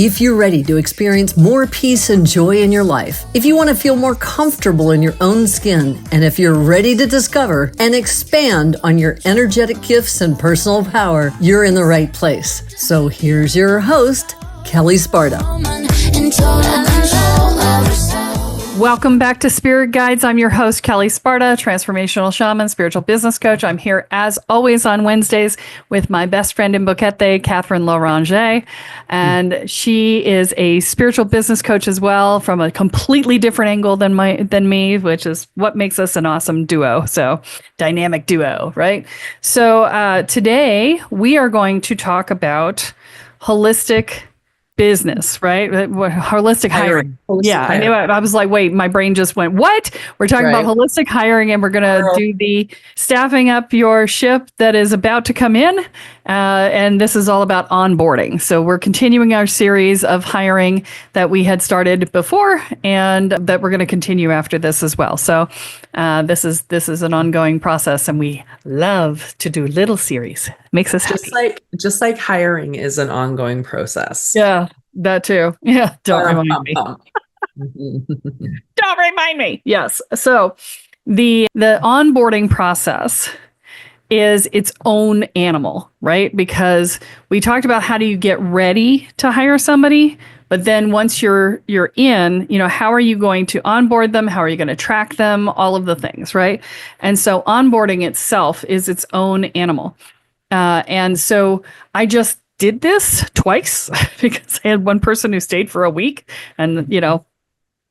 If you're ready to experience more peace and joy in your life, if you want to feel more comfortable in your own skin, and if you're ready to discover and expand on your energetic gifts and personal power, you're in the right place. So here's your host, Kelle Sparta. Welcome back to Spirit Guides. I'm your host, Kelle Sparta, transformational shaman, spiritual business coach. I'm here as always on Wednesdays with my best friend in Bouquet, Katherine Loranger. And she is a spiritual business coach as well, from a completely different angle than me, which is what makes us an awesome duo. So dynamic duo, right? So today we are going to talk about holistic business, right? Holistic hiring. I knew it. I was like, wait, my brain just went, what? We're talking about holistic hiring, and we're going to do the staffing up your ship that is about to come in. And this is all about onboarding. So we're continuing our series of hiring that we had started before, and that we're going to continue after this as well. So this is an ongoing process, and we love to do little series. Makes us happy. Just like hiring is an ongoing process. Yeah, that too. Yeah, don't remind me. Don't remind me. Yes. So the onboarding process is its own animal, right? Because we talked about how do you get ready to hire somebody, but then once you're in, how are you going to onboard them? How are you going to track them? All of the things, right? And so onboarding itself is its own animal. And so I just did this twice because I had one person who stayed for a week, and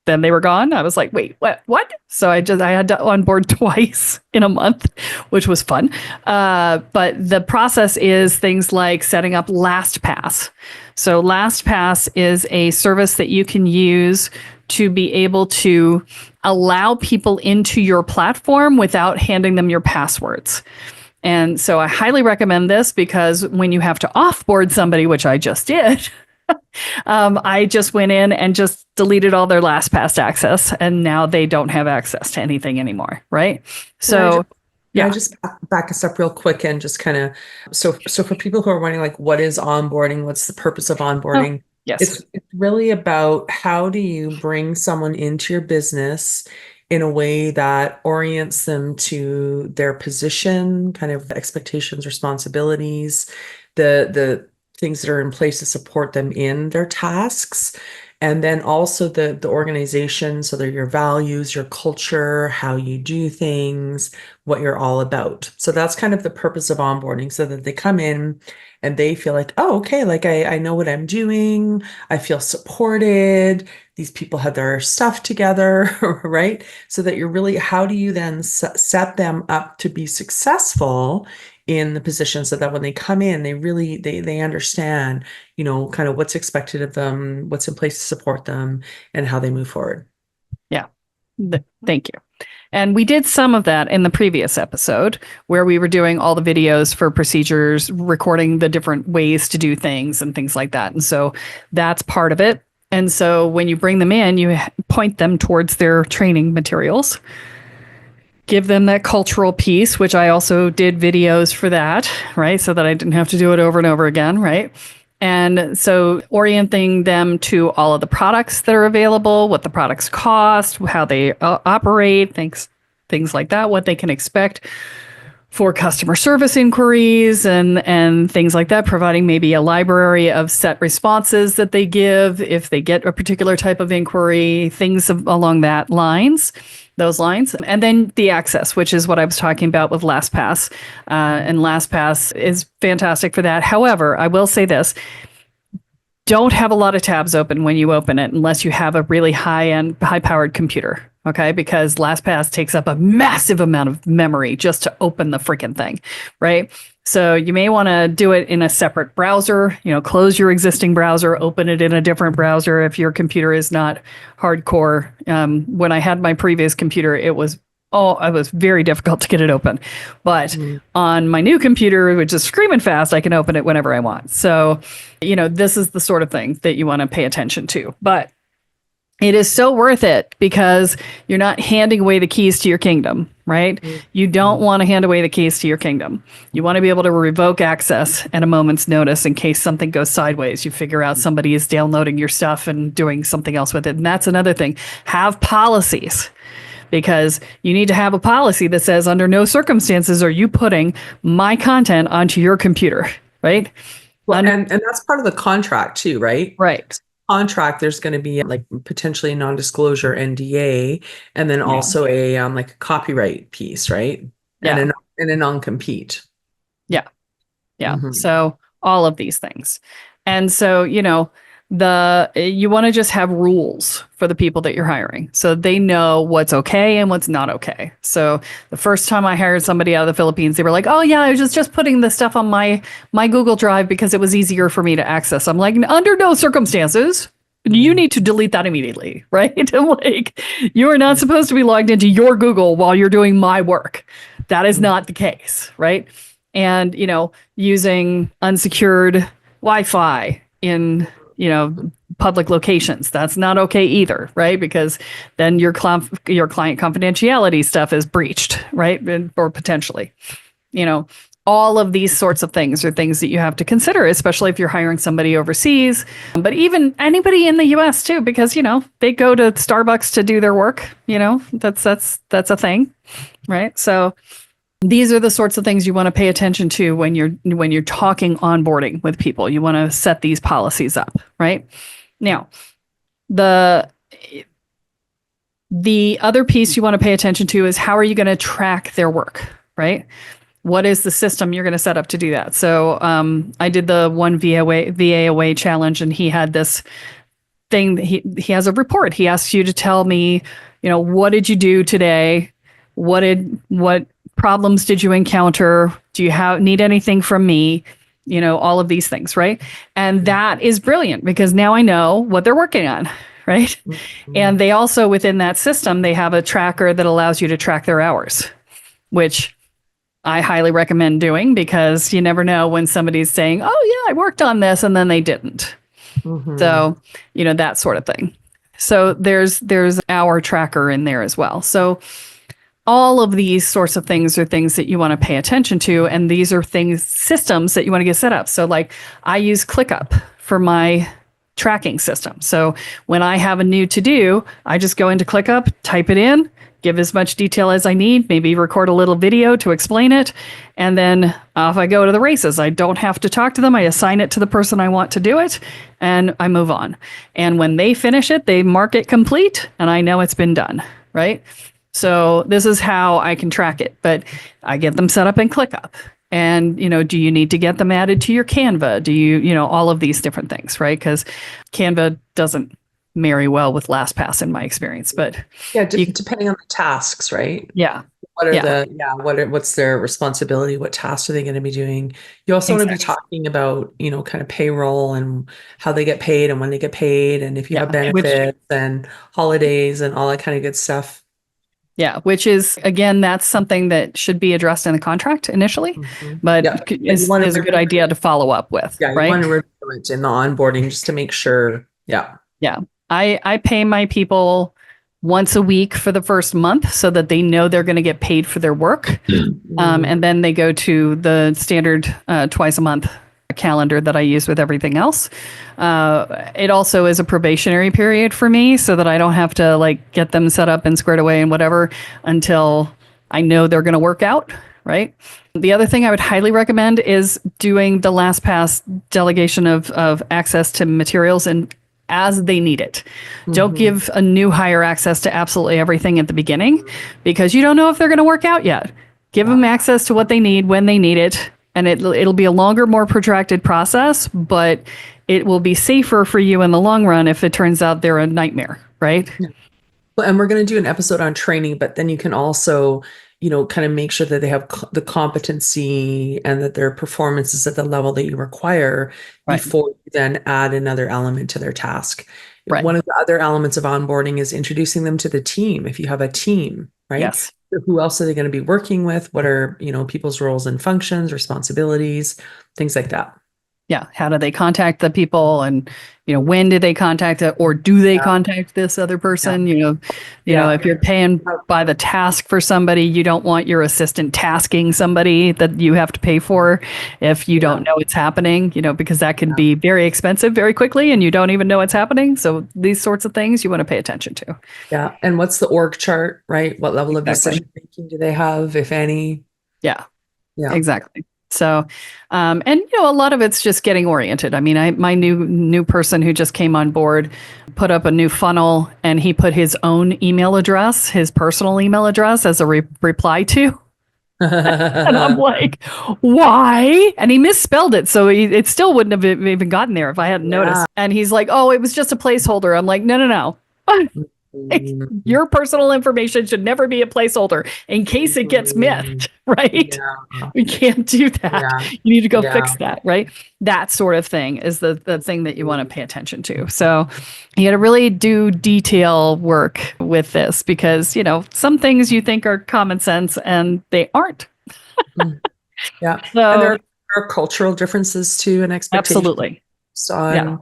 then they were gone. I was like, wait, what? So I had to onboard twice in a month, which was fun. But the process is things like setting up LastPass. So LastPass is a service that you can use to be able to allow people into your platform without handing them your passwords. And so I highly recommend this, because when you have to offboard somebody, which I just did, I just went in and just deleted all their LastPass access, and now they don't have access to anything anymore, right? So, I just back us up real quick and just kind of, so for people who are wondering, like, what is onboarding? What's the purpose of onboarding? Oh, yes. It's really about how do you bring someone into your business in a way that orients them to their position, kind of expectations, responsibilities, the things that are in place to support them in their tasks. And then also the organization, so they're your values, your culture, how you do things, what you're all about. So that's kind of the purpose of onboarding, so that they come in and they feel like, oh, okay, like I know what I'm doing. I feel supported. These people have their stuff together, right? So that you're really, how do you then set them up to be successful in the position, so that when they come in, they really, they understand, kind of what's expected of them, what's in place to support them, and how they move forward. Yeah. Thank you. And we did some of that in the previous episode, where we were doing all the videos for procedures, recording the different ways to do things and things like that. And so that's part of it. And so when you bring them in, you point them towards their training materials, give them that cultural piece, which I also did videos for that, right? So that I didn't have to do it over and over again, right? And so orienting them to all of the products that are available, what the products cost, how they operate, things like that, what they can expect for customer service inquiries and things like that, providing maybe a library of set responses that they give if they get a particular type of inquiry, things along those lines. And then the access, which is what I was talking about with LastPass. And LastPass is fantastic for that. However, I will say this. Don't have a lot of tabs open when you open it unless you have a really high-powered computer, okay? Because LastPass takes up a massive amount of memory just to open the freaking thing, right? So you may want to do it in a separate browser, close your existing browser, open it in a different browser if your computer is not hardcore. When I had my previous computer, it was very difficult to get it open. But on my new computer, which is screaming fast, I can open it whenever I want. So, this is the sort of thing that you want to pay attention to. But It is so worth it because you're not handing away the keys to your kingdom, right? You don't want to hand away the keys to your kingdom. You want to be able to revoke access at a moment's notice in case something goes sideways. You figure out somebody is downloading your stuff and doing something else with it. And that's another thing. Have policies, because you need to have a policy that says under no circumstances are you putting my content onto your computer, right? Well, and that's part of the contract too, right? Right. Contract, there's going to be like potentially a non-disclosure NDA, and then also a like a copyright piece, right? And a non-compete. Yeah. So all of these things. And so, you want to just have rules for the people that you're hiring so they know what's okay and what's not okay. So the first time I hired somebody out of the Philippines, they were like, oh yeah, I was just putting the stuff on my Google Drive because it was easier for me to access. I'm like, under no circumstances, you need to delete that immediately, right? Like, you are not supposed to be logged into your Google while you're doing my work. That is not the case, right? And, using unsecured Wi-Fi in public locations. That's not okay either, right? Because then your client confidentiality stuff is breached, right? Or potentially, all of these sorts of things are things that you have to consider, especially if you're hiring somebody overseas, but even anybody in the US too, because, they go to Starbucks to do their work, that's a thing, right? So these are the sorts of things you want to pay attention to when you're talking onboarding with people. You want to set these policies up, right? Now, the other piece you want to pay attention to is how are you going to track their work, right? What is the system you're going to set up to do that? So I did the one VA away challenge, and he had this thing that he has a report. He asks you to tell me, what did you do today? What problems did you encounter? Do you need anything from me? All of these things, right? And that is brilliant because now I know what they're working on, right? And they also, within that system, they have a tracker that allows you to track their hours, which I highly recommend doing because you never know when somebody's saying, oh yeah, I worked on this, and then they didn't. So, that sort of thing. So there's hour tracker in there as well. So all of these sorts of things are things that you want to pay attention to. And these are systems that you want to get set up. So like I use ClickUp for my tracking system. So when I have a new to do, I just go into ClickUp, type it in, give as much detail as I need, maybe record a little video to explain it. And then off I go to the races. I don't have to talk to them. I assign it to the person I want to do it, and I move on. And when they finish it, they mark it complete, and I know it's been done, right? So this is how I can track it, but I get them set up in ClickUp. And, do you need to get them added to your Canva? Do you, all of these different things, right? Because Canva doesn't marry well with LastPass in my experience, but depending on the tasks, right? Yeah. What's their responsibility? What tasks are they going to be doing? You also want to be talking about, kind of payroll and how they get paid and when they get paid, and if you have benefits and holidays and all that kind of good stuff. Yeah, which is, again, that's something that should be addressed in the contract initially, but is a good idea to follow up with. Yeah, right? You want to review it in the onboarding just to make sure. Yeah. Yeah. I pay my people once a week for the first month so that they know they're going to get paid for their work. And then they go to the standard twice a month calendar that I use with everything else. It also is a probationary period for me so that I don't have to get them set up and squared away and whatever until I know they're going to work out, right? The other thing I would highly recommend is doing the LastPass delegation of access to materials and as they need it. Don't give a new hire access to absolutely everything at the beginning because you don't know if they're going to work out yet. Give them access to what they need when they need it. And it'll be a longer, more protracted process, but it will be safer for you in the long run if it turns out they're a nightmare, right? Yeah. Well, and we're going to do an episode on training, but then you can also, kind of make sure that they have the competency and that their performance is at the level that you require before you then add another element to their task. Right. One of the other elements of onboarding is introducing them to the team. If you have a team, right? Yes. Who else are they going to be working with? What are, people's roles and functions, responsibilities, things like that. Yeah. How do they contact the people, and, when do they contact it, or do they contact this other person? If you're paying by the task for somebody, you don't want your assistant tasking somebody that you have to pay for if you don't know it's happening, because that can be very expensive very quickly and you don't even know it's happening. So these sorts of things you want to pay attention to. Yeah. And what's the org chart, right? What level of decision making do they have, if any? Yeah. Yeah. Exactly. So, and a lot of it's just getting oriented. I mean, my new person who just came on board put up a new funnel, and he put his own email address, his personal email address, as a reply to. And I'm like, why? And he misspelled it, so it still wouldn't have even gotten there if I hadn't noticed. And he's like, oh, it was just a placeholder. I'm like, no. Your personal information should never be a placeholder in case it gets missed, right? Yeah. We can't do that. Yeah. You need to go fix that, right? That sort of thing is the thing that you want to pay attention to. So you got to really do detail work with this, because, some things you think are common sense and they aren't. Yeah. So, and there are cultural differences too, and expectations. Absolutely. On,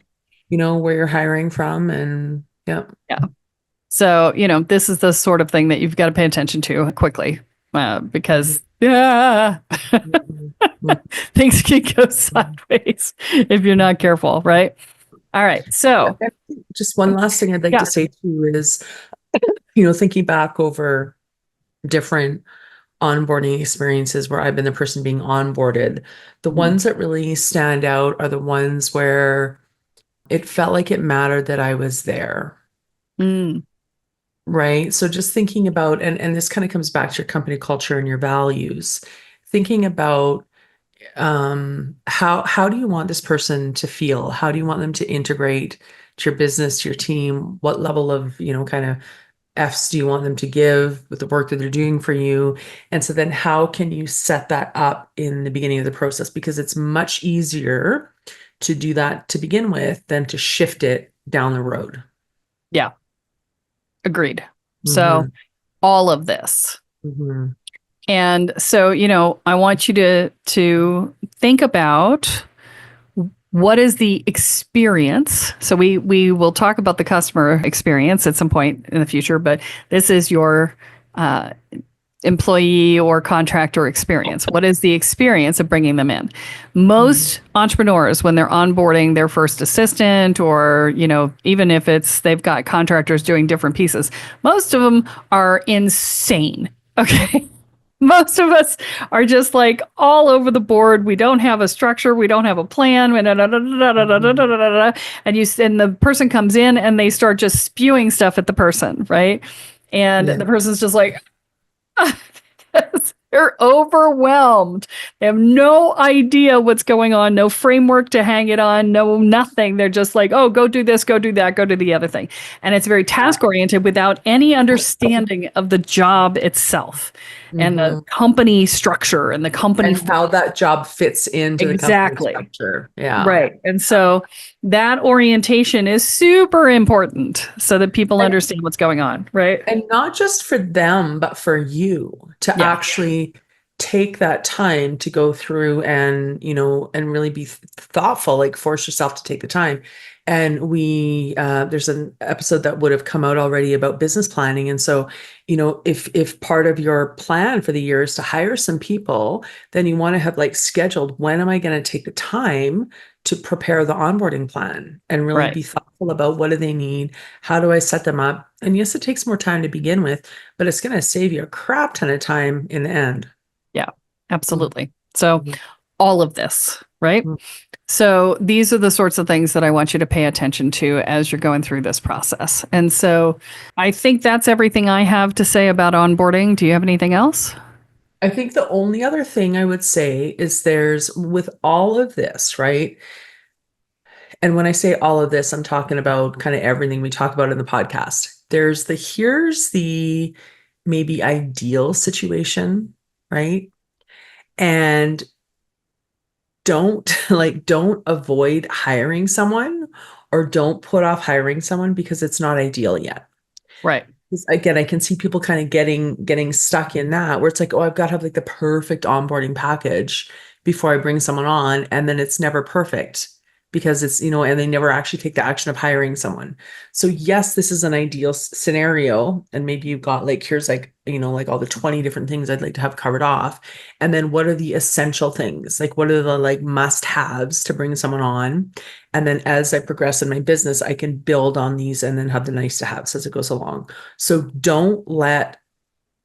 where you're hiring from, and yeah. So, this is the sort of thing that you've got to pay attention to quickly, because things can go sideways if you're not careful, right? All right. So just one last thing I'd like to say too is, thinking back over different onboarding experiences where I've been the person being onboarded, the ones that really stand out are the ones where it felt like it mattered that I was there. Right. So just thinking about, and this kind of comes back to your company culture and your values, thinking about how do you want this person to feel? How do you want them to integrate to your business, to your team? What level of, kind of F's do you want them to give with the work that they're doing for you? And so then how can you set that up in the beginning of the process? Because it's much easier to do that to begin with than to shift it down the road. Yeah. Agreed. So all of this. And so, I want you to think about what is the experience. So we will talk about the customer experience at some point in the future, but this is your employee or contractor experience. What is the experience of bringing them in? Most entrepreneurs, when they're onboarding their first assistant, or, even if they've got contractors doing different pieces, most of them are insane. Okay. Most of us are just like all over the board. We don't have a structure. We don't have a plan. And the person comes in and they start just spewing stuff at the person, right? And the person's just like, they're overwhelmed. They have no idea what's going on, no framework to hang it on, no nothing. They're just like, oh, go do this, go do that, go do the other thing. And it's very task oriented without any understanding of the job itself and the company structure and the company and how that job fits into the company structure. Yeah. Right. And so that orientation is super important so that people understand what's going on. Right. And not just for them, but for you to actually take that time to go through and, and really be thoughtful, like force yourself to take the time. And there's an episode that would have come out already about business planning. And so, if part of your plan for the year is to hire some people, then you want to have scheduled, when am I going to take the time to prepare the onboarding plan and really be thoughtful about what do they need? How do I set them up? And yes, it takes more time to begin with, but it's going to save you a crap ton of time in the end. Yeah, absolutely. So all of this, right? So these are the sorts of things that I want you to pay attention to as you're going through this process. And so I think that's everything I have to say about onboarding. Do you have anything else? I think the only other thing I would say is with all of this, right? And when I say all of this, I'm talking about kind of everything we talk about in the podcast. Here's the maybe ideal situation, right? And don't avoid hiring someone, or don't put off hiring someone because it's not ideal yet. Right. Again, I can see people kind of getting stuck in that, where it's like, oh, I've got to have the perfect onboarding package before I bring someone on, and then it's never perfect because it's, and they never actually take the action of hiring someone. So yes, this is an ideal scenario. And maybe you've got like, here's like, like all the 20 different things I'd like to have covered off. And then what are the essential things? Like, what are the like must-haves to bring someone on? And then as I progress in my business, I can build on these and then have the nice to haves as it goes along. So don't let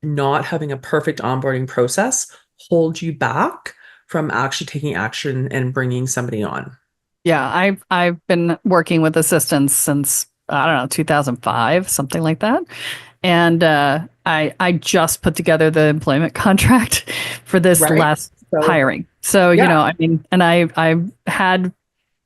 not having a perfect onboarding process hold you back from actually taking action and bringing somebody on. Yeah, I've been working with assistants since, I don't know, 2005, something like that. And I just put together the employment contract for this last hiring. So, I mean, and I had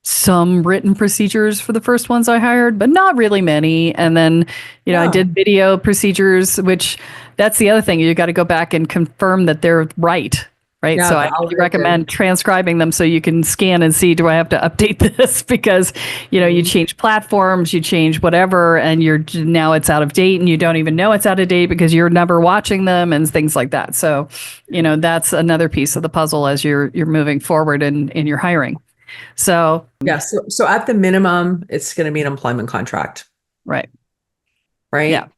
some written procedures for the first ones I hired, but not really many. And then, I did video procedures, which that's the other thing. You got to go back and confirm that they're right. Right. Yeah, so I recommend transcribing them so you can scan and see, do I have to update this? Because, you change platforms, you change whatever, and now it's out of date and you don't even know it's out of date because you're never watching them and things like that. So, that's another piece of the puzzle as you're moving forward in your hiring. So, So at the minimum, it's going to be an employment contract. Right. Right. Yeah.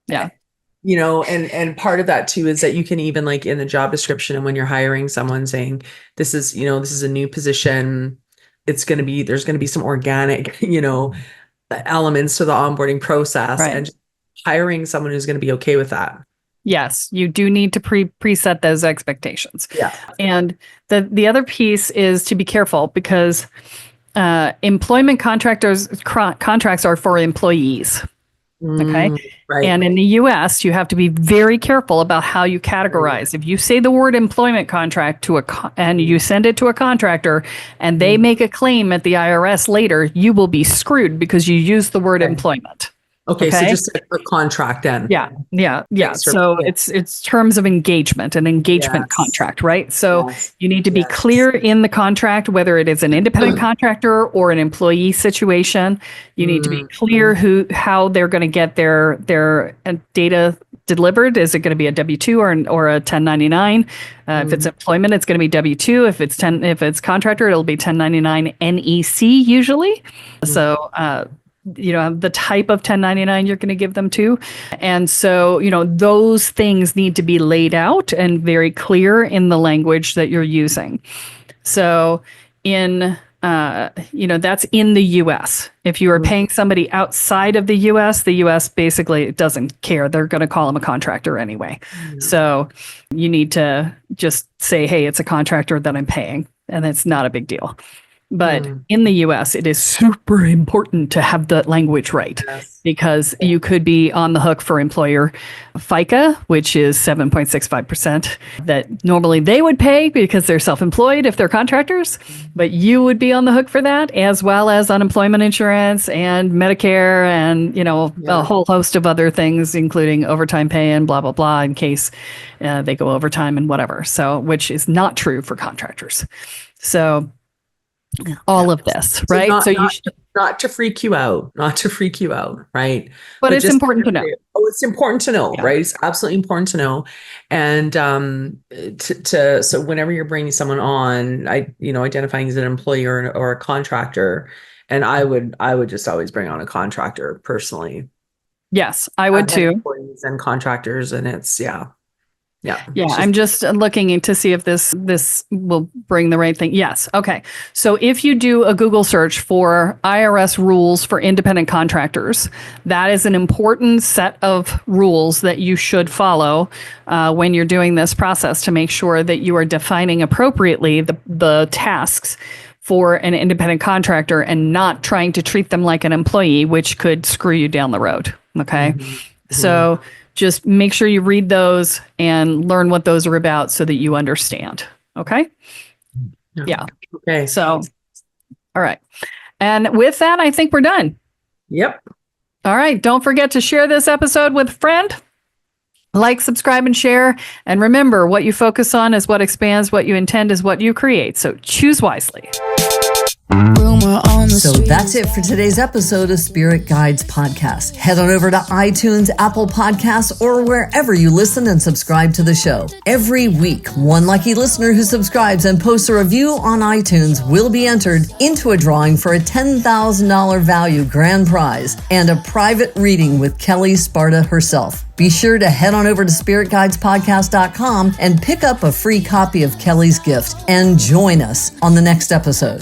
Yeah. And part of that too is that you can even like in the job description and when you're hiring someone saying this is a new position, there's going to be some organic, elements to the onboarding process, and just hiring someone who's going to be okay with that. Yes, you do need to preset those expectations. Yeah. And the other piece is to be careful because employment contracts are for employees. Okay. Right. And in the US, you have to be very careful about how you categorize. If you say the word employment contract and you send it to a contractor and they make a claim at the IRS later, you will be screwed because you use the word employment. Okay, so just a contract then. Yeah. So it's terms of engagement, an engagement contract, right? So you need to be clear in the contract, whether it is an independent contractor or an employee situation. You need to be clear how they're going to get their data delivered. Is it going to be a W-2 or a 1099? If it's employment, it's going to be W-2. If it's contractor, it'll be 1099 NEC usually. So the type of 1099 you're going to give them to. And so, those things need to be laid out and very clear in the language that you're using. So that's in the US. If you are paying somebody outside of the US basically doesn't care. They're going to call them a contractor anyway. So you need to just say, hey, it's a contractor that I'm paying, and it's not a big deal. But in the US, it is super important to have the language right, because you could be on the hook for employer FICA, which is 7.65% that normally they would pay because they're self-employed if they're contractors. But you would be on the hook for that, as well as unemployment insurance and Medicare and, a whole host of other things, including overtime pay and blah, blah, blah, in case they go overtime and whatever. So, which is not true for contractors. So all of this, right? Not to freak you out, right? But it's important to know. It's important to know, right? It's absolutely important to know. And so whenever you're bringing someone on, identifying as an employee or a contractor, and I would just always bring on a contractor personally. Yes, I would too. Employees and contractors, and it's I'm just looking to see if this will bring the right thing. Yes. Okay. So if you do a Google search for IRS rules for independent contractors, that is an important set of rules that you should follow when you're doing this process to make sure that you are defining appropriately the tasks for an independent contractor and not trying to treat them like an employee, which could screw you down the road. Okay. So just make sure you read those and learn what those are about so that you understand. Okay? Yeah. Okay. So, all right. And with that, I think we're done. Yep. All right. Don't forget to share this episode with a friend. Like, subscribe, and share. And remember, what you focus on is what expands, what you intend is what you create. So choose wisely. Rumor on So that's it for today's episode of Spirit Guides Podcast. Head on over to iTunes, Apple Podcasts, or wherever you listen and subscribe to the show. Every week, one lucky listener who subscribes and posts a review on iTunes will be entered into a drawing for a $10,000 value grand prize and a private reading with Kelle Sparta herself. Be sure to head on over to spiritguidespodcast.com and pick up a free copy of Kelle's gift and join us on the next episode.